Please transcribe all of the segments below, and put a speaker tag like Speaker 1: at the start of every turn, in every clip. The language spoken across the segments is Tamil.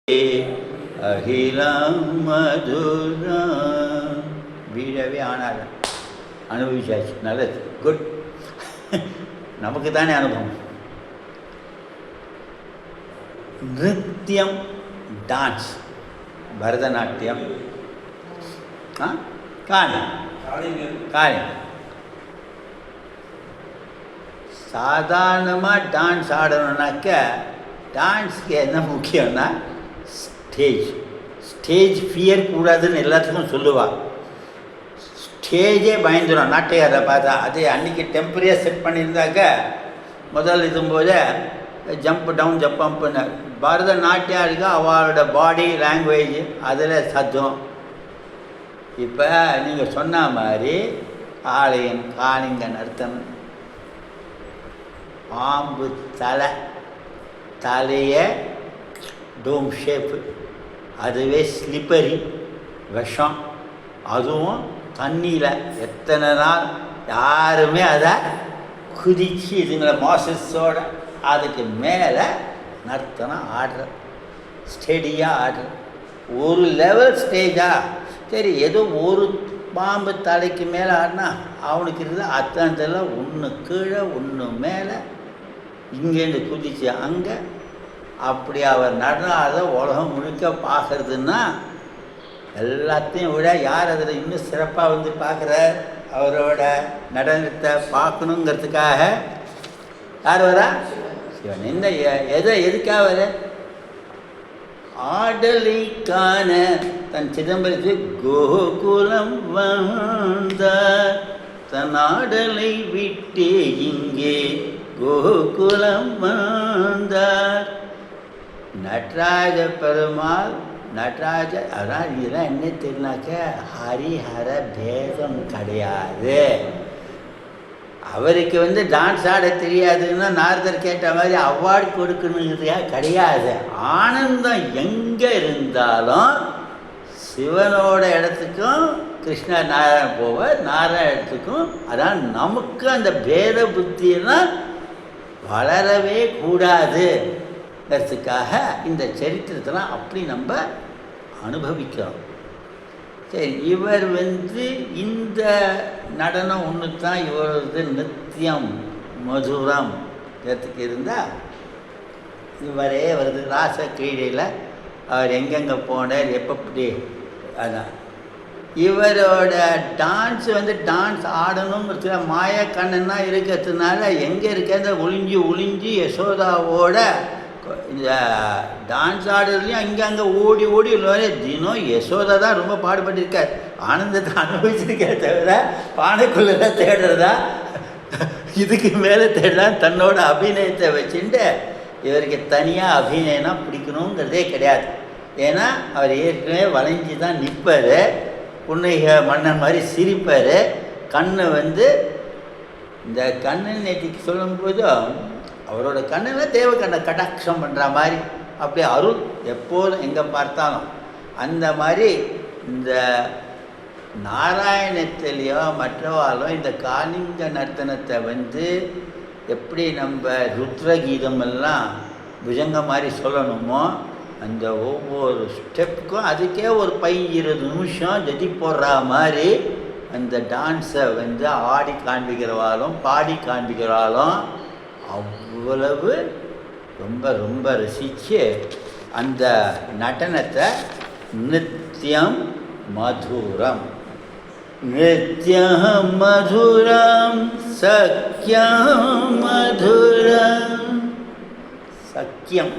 Speaker 1: அகிலம் மதுரா வீழவே ஆனார். அனுபவிச்சாச்சு. நல்லது, குட். நமக்கு தானே அனுபவம். நிருத்தியம், டான்ஸ், பரதநாட்டியம், காளி காளி. சாதாரணமாக டான்ஸ் ஆடணுன்னாக்க டான்ஸுக்கு என்ன முக்கியம்னா ஸ்டேஜ் ஃபியர் கூடாதுன்னு எல்லாத்துக்கும் சொல்லுவாள். ஸ்டேஜே பயந்துடும் நாட்டையாரை பார்த்தா. அது அன்றைக்கி டெம்பரரியாக செட் பண்ணியிருந்தாக்க முதல் இதும்போது ஜம்ப் டவுன் ஜம்ப்னு. பரதநாட்டியாருக்கு அவளோட பாடி லாங்குவேஜ் அதில் சத்தம். இப்போ நீங்கள் சொன்ன மாதிரி ஆலயம் காளிங்க நர்த்தம், பாம்பு தலையை டோம் ஷேப்பு, அதுவே ஸ்லிப்பரி விஷம். அதுவும் தண்ணியில் எத்தனை நாள் யாருமே அதை குதிச்சு இதுங்களை மாசஸோட அதுக்கு மேலே நர்த்தனம் ஆடுற, ஸ்டெடியாக ஆடுற. ஒரு லெவல் ஸ்டேஜா சரி, ஏதோ ஒரு பாம்பு தலைக்கு மேலே ஆடினா அவனுக்கு இருக்குது அத்தனை ஒன்று கீழே ஒன்று மேலே, இங்கேருந்து குதிச்சு அங்கே. அப்படி அவர் நடனாத உலகம் முழுக்க பார்க்குறதுன்னா எல்லாத்தையும் விட யார் அதில் இன்னும் சிறப்பாக வந்து பார்க்குறார் அவரோட நடனத்தை பார்க்கணுங்கிறதுக்காக யார் வரா? சிவன். இந்த எதுக்காக வர? ஆடலைக்கான தன் சிதம்பரத்துக்கு கோகுலம் வந்தார், தன் ஆடலை விட்டு இங்கே கோகுலம் வந்தார். நடராஜ பெருமாள் நடராஜ. அதான் இதெல்லாம் என்ன தெரியுனாக்க ஹரிஹர பேதம் கிடையாது. அவருக்கு வந்து டான்ஸ் ஆட தெரியாதுன்னா நாரதர் கேட்ட மாதிரி அவார்டு கொடுக்கணுங்கிறதுக்கா கிடையாது. ஆனந்தம் எங்கே இருந்தாலும் சிவனோட இடத்துக்கும் கிருஷ்ணர் நாராயணன் போவார், நாராயண இடத்துக்கும். அதான் நமக்கு அந்த பேத புத்தியெல்லாம் வளரவே கூடாதுங்கிறதுக்காக இந்த சரித்திரத்தெல்லாம் அப்படி நம்ம அனுபவிக்கிறோம். சரி, இவர் வந்து இந்த நடனம் ஒன்று தான் இவரது நித்தியம் மதுரம் இடத்துக்கு இருந்தால் இவரே வருது. ராச கிரீடையில் அவர் எங்கெங்கே போனார், எப்படி. அதான் இவரோட டான்ஸ் வந்து டான்ஸ் ஆடணுங்கிறதுல மாயக்கண்ணன்னா இருக்கிறதுனால எங்கே இருக்கிறத ஒளிஞ்சு யசோதாவோட இந்த டான்ஸ் ஆடுறதுலையும் அங்கே ஓடி தினம் யசோதா தான் ரொம்ப பாடுபட்டிருக்கார். ஆனந்தத்தை அனுபவிச்சிருக்கே தவிர பானைக்குள்ளே தேடுறதா இதுக்கு மேலே தேடுறா. தன்னோட அபிநயத்தை வச்சுட்டு இவருக்கு தனியாக அபிநயம்னா பிடிக்கணுங்கிறதே கிடையாது. ஏன்னா அவர் ஏற்கனவே வளைஞ்சி தான் நிற்பார், புன்னகை மன்னன் மாதிரி சிரிப்பார். கண்ணை வந்து இந்த கண்ணன் நேற்றுக்கு சொல்லும்போதும் அவரோட கண்ணில் தேவக்கண்ணை கடாட்சம் பண்ணுற மாதிரி அப்படியே அருள் எப்போதும் எங்கே பார்த்தாலும். அந்த மாதிரி இந்த நாராயணத்திலேயோ மற்றவாலும் இந்த காளிங்க நர்த்தனத்தை வந்து எப்படி நம்ம ருத்ரகீதமெல்லாம் புஜங்க மாதிரி சொல்லணுமோ அந்த ஒவ்வொரு ஸ்டெப்புக்கும் அதுக்கே ஒரு 15-20 நிமிஷம் ஜதி போடுற மாதிரி அந்த டான்ஸை வந்து ஆடி காண்பிக்கிறவாலும் பாடி காண்பிக்கிறவாலும் அவ்வளவு ரொம்ப ரொம்ப ரசித்து அந்த நடனத்தை நித்தியம் மதுரம், நித்தியம் மதுரம் சக்கியம் மதுரம். சக்கியம்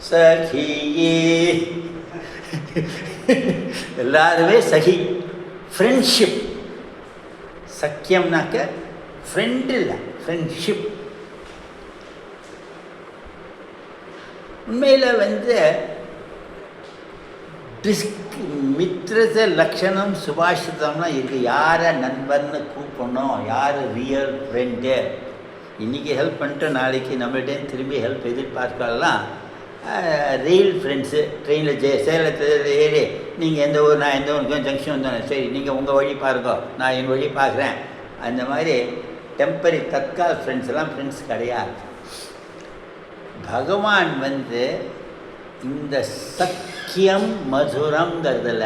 Speaker 1: சகியே எல்லாருமே சகி, ஃப்ரெண்ட்ஷிப். சக்கியம்னாக்க ஃப்ரெண்ட் இல்லை, ஃப்ரெண்ட்ஷிப். உண்மையில் வந்து மித்திரத லக்ஷணம் சுபாஷிதம்னா இருக்குது. யாரை நண்பர்னு கூப்பிடணும், யார் ரியல் ஃப்ரெண்டு. இன்றைக்கி ஹெல்ப் பண்ணிட்டு நாளைக்கு நம்மள்டே திரும்பி ஹெல்ப் எதிர்பார்க்கலாம். Real friends. ட்ரெயினில் சேலத்தில் ஏறி நீங்கள் எந்த ஊர், நான் எந்த ஊருக்கு ஜங்ஷன் வந்தோன்னே சரி நீங்கள் உங்கள் வழி பாருங்க, நான் என் வழி பார்க்குறேன். அந்த மாதிரி டெம்பரரி தற்கால் ஃப்ரெண்ட்ஸ் எல்லாம் ஃப்ரெண்ட்ஸ் கிடையாது. பகவான் வந்து இந்த சக்கியம் மதுரங்கிறதுல